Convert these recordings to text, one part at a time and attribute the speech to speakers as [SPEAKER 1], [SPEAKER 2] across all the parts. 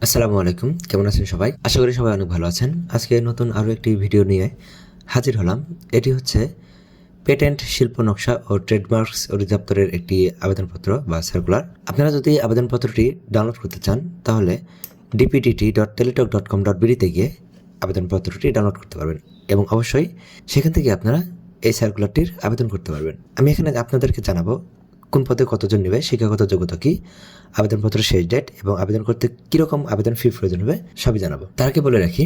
[SPEAKER 1] আসসালামু আলাইকুম, কেমন আছেন সবাই? আশা করি সবাই অনেক ভালো আছেন। আজকে নতুন আরও একটি ভিডিও নিয়ে হাজির হলাম। এটি হচ্ছে পেটেন্ট, শিল্প নকশা ও ট্রেডমার্কস অধিদপ্তরের একটি আবেদনপত্র বা সার্কুলার। আপনারা যদি আবেদনপত্রটি ডাউনলোড করতে চান তাহলে dpdt.teletalk.com.bd-তে গিয়ে আবেদনপত্রটি ডাউনলোড করতে পারবেন এবং অবশ্যই সেখান থেকে আপনারা এই সার্কুলারটির আবেদন করতে পারবেন। আমি এখানে আপনাদেরকে জানাবো কোন পদে কতজন নেবে, শিক্ষাগত যোগ্যতা কী, আবেদনপত্রের শেষ ডেট এবং আবেদন করতে কীরকম আবেদন ফি প্রয়োজন হবে সবই জানাবো। তার আগে বলে রাখি,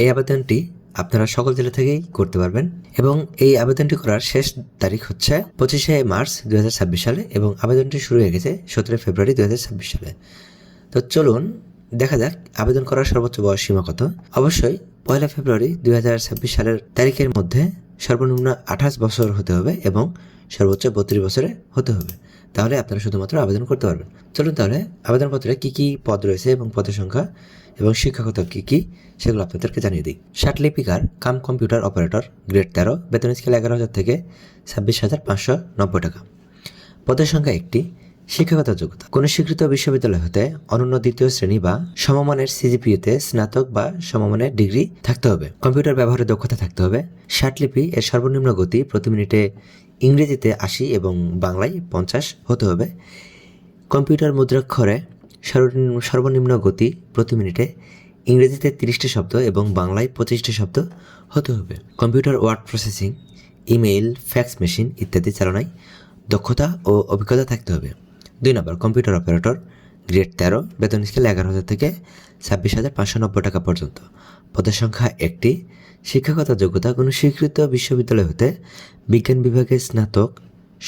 [SPEAKER 1] এই আবেদনটি আপনারা সকল জেলা থেকেই করতে পারবেন এবং এই আবেদনটি করার শেষ তারিখ হচ্ছে 25শে মার্চ 2026 সালে এবং আবেদনটি শুরু হয়ে গেছে 17 ফেব্রুয়ারি 2026 সালে। তো চলুন দেখা যাক আবেদন করার সর্বোচ্চ বয়স সীমা কত। অবশ্যই 1 ফেব্রুয়ারি 2026 সালের তারিখের মধ্যে সর্বনিম্ন 28 বছর হতে হবে এবং সর্বোচ্চ 32 বছরে হতে হবে, তাহলে আপনারা শুধুমাত্র আবেদন করতে পারবেন। চলুন তাহলে আবেদনপত্রে কী কী পদ রয়েছে এবং পদের সংখ্যা এবং শিক্ষাগত কী কী সেগুলো আপনাদেরকে জানিয়ে দিই। লিপিকার কাম কম্পিউটার অপারেটর, গ্রেড 13, বেতন স্কেল 11,000 থেকে 26,590 টাকা। পদের সংখ্যা 1টি। শিক্ষাগত যোগ্যতা: কোনো স্বীকৃত বিশ্ববিদ্যালয় হতে অনন্য দ্বিতীয় শ্রেণী বা সমমানের সিজিপিএতে স্নাতক বা সমমানের ডিগ্রি থাকতে হবে। কম্পিউটার ব্যবহারে দক্ষতা থাকতে হবে। লিপি এর সর্বনিম্ন গতি প্রতি মিনিটে ইংরেজিতে 80 এবং বাংলায় 50 হতে হবে। কম্পিউটার মুদ্রাক্ষরে সর্বনিম্ন গতি প্রতি মিনিটে ইংরেজিতে 30টি শব্দ এবং বাংলায় 25টি শব্দ হতে হবে। Computer word processing, email, fax machine ইত্যাদি চালনায় দক্ষতা ও অভিজ্ঞতা থাকতে হবে। 2 নম্বর, কম্পিউটার অপারেটর, গ্রেড 13, বেতন স্কেল 11,000 থেকে 26,590 টাকা পর্যন্ত। পদের সংখ্যা 1টি। শিক্ষাগত যোগ্যতা: কোনো স্বীকৃত বিশ্ববিদ্যালয় হতে বিজ্ঞান বিভাগে স্নাতক,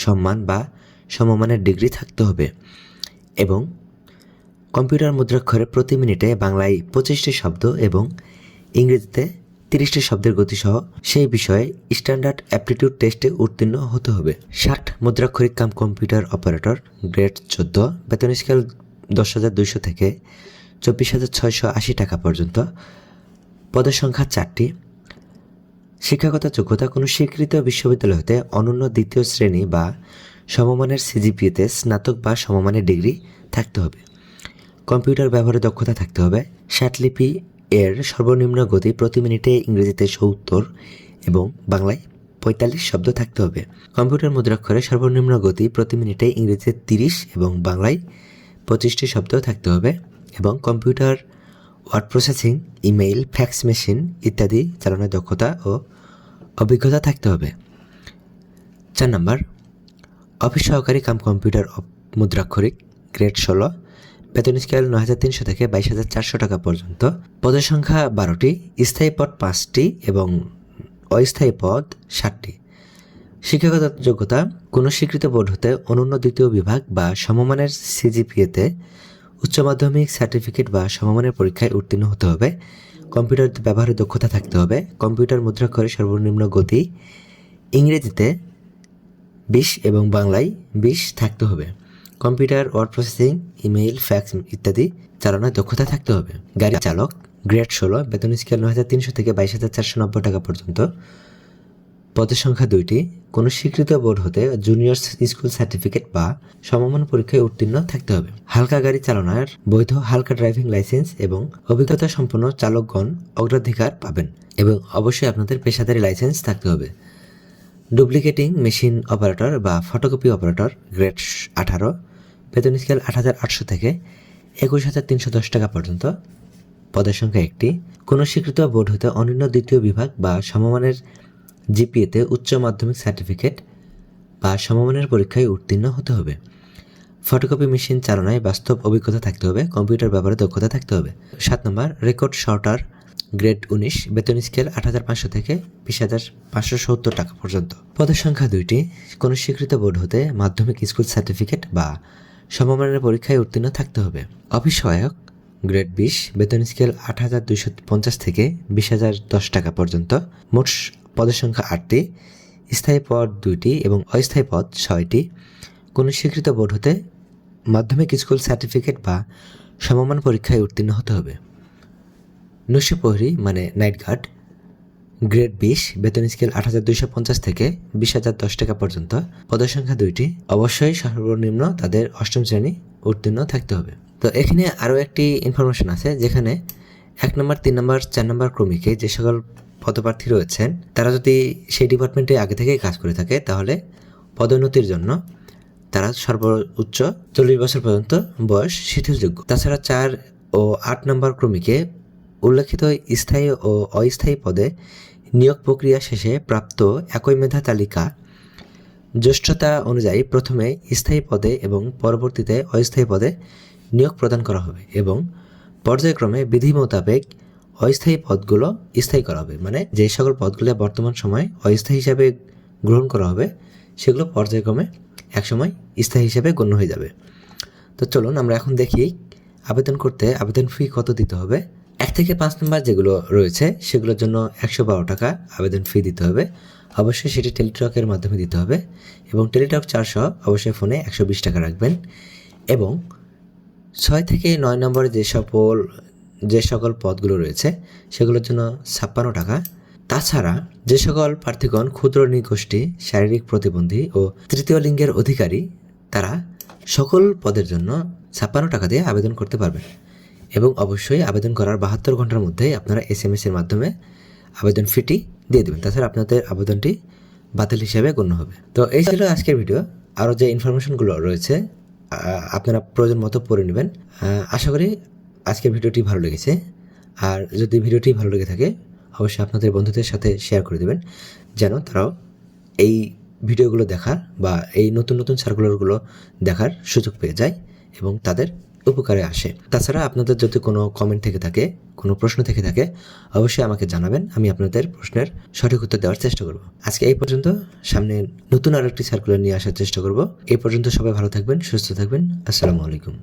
[SPEAKER 1] সম্মান বা সমমানের ডিগ্রি থাকতে হবে এবং কম্পিউটার মুদ্রাক্ষরে প্রতি মিনিটে বাংলায় 25টি শব্দ এবং ইংরেজিতে 30টি শব্দের গতিসহ সেই বিষয়ে স্ট্যান্ডার্ড অ্যাপটিটিউড টেস্টে উত্তীর্ণ হতে হবে। মুদ্রাক্ষরিক কাম কম্পিউটার অপারেটর, গ্রেড 14, বেতন স্কেল 10,200 থেকে 24,680 টাকা পর্যন্ত। পদের সংখ্যা 4টি। শিক্ষাগত যোগ্যতা: কোনো স্বীকৃত বিশ্ববিদ্যালয় হতে অনন্য দ্বিতীয় শ্রেণী বা সমমানের সিজিপিএতে স্নাতক বা সমমানের ডিগ্রি থাকতে হবে। কম্পিউটার ব্যবহারে দক্ষতা থাকতে হবে। লিপি এর সর্বনিম্ন গতি প্রতি মিনিটে ইংরেজিতে 70 এবং বাংলায় 45 শব্দ থাকতে হবে। কম্পিউটার মুদ্রাক্ষরে সর্বনিম্ন গতি প্রতি মিনিটে ইংরেজিতে 30 এবং বাংলায় 25টি শব্দ থাকতে হবে এবং computer word processing, email, fax machine ইত্যাদি চালানোর দক্ষতা ও অভিজ্ঞতা থাকতে হবে। 4 নম্বর, অফিস সহকারী কাম কম্পিউটার মুদ্রাক্ষরিক, গ্রেড 16, বেতন স্কেল 9,300 থেকে 22,400 টাকা পর্যন্ত। পদের সংখ্যা 12টি। স্থায়ী পদ 5টি এবং অস্থায়ী পদ 60টি। শিক্ষাগত যোগ্যতা: কোনো স্বীকৃত বোর্ড হতে অনন্য দ্বিতীয় বিভাগ বা সমমানের সিজিপিএতে উচ্চ মাধ্যমিক সার্টিফিকেট বা সমমানের পরীক্ষায় উত্তীর্ণ হতে হবে। কম্পিউটার ব্যবহারে দক্ষতা থাকতে হবে। কম্পিউটার মুদ্রাক্ষরে সর্বনিম্ন গতি ইংরেজিতে 20 এবং বাংলায় 20 থাকতে হবে। Computer word processing, email, fax ইত্যাদি চালানোর দক্ষতা থাকতে হবে। গাড়ি চালক, গ্রেড 16, বেতন স্কেল 9,300 থেকে 22,490 টাকা পর্যন্ত। পদের সংখ্যা 2টি। কোনো স্বীকৃত বোর্ড হতে জুনিয়র স্কুল সার্টিফিকেট বা সমমান পরীক্ষায় উত্তীর্ণ থাকতে হবে। হালকা গাড়ি চালানোর বৈধ হালকা ড্রাইভিং লাইসেন্স এবং অভিজ্ঞতা সম্পন্ন চালকগণ অগ্রাধিকার পাবেন এবং অবশ্যই আপনাদের পেশাদারি লাইসেন্স থাকতে হবে। ডুপ্লিকেটিং মেশিন অপারেটর বা ফটোকপি অপারেটর, গ্রেড 18, বেতন স্কেল 8,800 থেকে 21,310 টাকা পর্যন্ত। পদের সংখ্যা 1টি। কোনো স্বীকৃত বোর্ড হতে অনন্য দ্বিতীয় বিভাগ বা সমমানের জিপিএতে উচ্চ মাধ্যমিক সার্টিফিকেট বা সমমানের পরীক্ষায় উত্তীর্ণ হতে হবে। ফটোকপি মেশিন চালনায় বাস্তব অভিজ্ঞতা থাকতে হবে। কম্পিউটার ব্যবহারে দক্ষতা থাকতে হবে। 7 নম্বর, রেকর্ড শর্টার, গ্রেড 19, বেতন স্কেল 8,500 থেকে 20,570 টাকা পর্যন্ত। পদের সংখ্যা 2টি। কোনো স্বীকৃত বোর্ড হতে মাধ্যমিক স্কুল সার্টিফিকেট বা সমমানের পরীক্ষায় উত্তীর্ণ থাকতে হবে। অফিস সহায়ক, গ্রেড 20, বেতন স্কেল 8,250 থেকে 20,010 টাকা পর্যন্ত। মোট পদের সংখ্যা 8টি। স্থায়ী পদ 2টি এবং অস্থায়ী পদ 6টি। কোনো স্বীকৃত বোর্ড হতে মাধ্যমিক স্কুল সার্টিফিকেট বা সমমান পরীক্ষায় উত্তীর্ণ হতে হবে। নৈশপ্রহরী মানে নাইট গার্ড, গ্রেড 20, বেতন স্কেল 8,250 থেকে 20,010 টাকা পর্যন্ত। পদের সংখ্যা 2টি। অবশ্যই সর্বনিম্ন তাদের 8ম শ্রেণী উত্তীর্ণ থাকতে হবে। তো এখানে আরও একটি ইনফরমেশন আছে, যেখানে 1 নম্বর, 3 নম্বর, 4 নম্বর ক্রমিকে যে সকল পদপ্রার্থী রয়েছেন তারা যদি সেই ডিপার্টমেন্টে আগে থেকেই কাজ করে থাকে, তাহলে পদোন্নতির জন্য তারা সর্বোচ্চ 40 বছর পর্যন্ত বয়স শিথিলযোগ্য। তাছাড়া 4 ও 8 নম্বর ক্রমিকে উল্লেখিত স্থায়ী ও অস্থায়ী পদে নিয়োগ প্রক্রিয়া শেষে প্রাপ্ত একই মেধা তালিকা জ্যেষ্ঠতা অনুযায়ী প্রথমে স্থায়ী পদে এবং পরবর্তীতে অস্থায়ী পদে নিয়োগ প্রদান করা হবে এবং পর্যায়ক্রমে বিধি মোতাবেক অস্থায়ী পদগুলো স্থায়ী করা হবে। মানে যে সকল পদগুলো বর্তমান সময় অস্থায়ী হিসাবে গ্রহণ করা হবে, সেগুলো পর্যায়ক্রমে একসময় স্থায়ী হিসাবে গণ্য হয়ে যাবে। তো চলুন আমরা এখন দেখি আবেদন করতে আবেদন ফি কত দিতে হবে। 1 থেকে 5 নম্বর যেগুলো রয়েছে সেগুলোর জন্য 112 টাকা আবেদন ফি দিতে হবে। অবশ্যই সেটি টেলিটকের মাধ্যমে দিতে হবে এবং টেলিটক 400 অবশ্যই ফোনে 120 টাকা রাখবেন। এবং 6 থেকে 9 নম্বরে যে সকল পদগুলো রয়েছে সেগুলোর জন্য 56 টাকা। তাছাড়া যে সকল প্রার্থীগণ ক্ষুদ্র নৃগোষ্ঠী, শারীরিক প্রতিবন্ধী ও তৃতীয় লিঙ্গের অধিকারী, তারা সকল পদের জন্য 56 টাকা দিয়ে আবেদন করতে পারবেন এবং অবশ্যই আবেদন করার 72 ঘন্টার মধ্যেই আপনারা SMS এর মাধ্যমে আবেদন ফিটি দিয়ে দেবেন। তাছাড়া আপনাদের আবেদনটি বাতিল হিসেবে গণ্য হবে। তো এই ছিল আজকের ভিডিও। আরও যে ইনফরমেশনগুলো রয়েছে আপনারা প্রয়োজন মতো পড়ে নেবেন। আশা করি আজকের ভিডিওটি ভালো লেগেছে। আর যদি ভিডিওটি ভালো লেগে থাকে অবশ্যই আপনাদের বন্ধুদের সাথে শেয়ার করে দেবেন, যেন তারাও এই ভিডিওগুলো দেখার বা এই নতুন নতুন সার্কুলারগুলো দেখার সুযোগ পেয়ে যায় এবং তাদের উপকারে আসে। তাছাড়া আপনাদের যদি কোনো কমেন্ট থেকে থাকে, কোনো প্রশ্ন থেকে থাকে, অবশ্যই আমাকে জানাবেন। আমি আপনাদের প্রশ্নের সঠিক উত্তর দেওয়ার চেষ্টা করব। আজকে এই পর্যন্ত, সামনে নতুন আরেকটি সার্কুলার নিয়ে আসার চেষ্টা করব। এই পর্যন্ত সবাই ভালো থাকবেন, সুস্থ থাকবেন। আসসালামু আলাইকুম।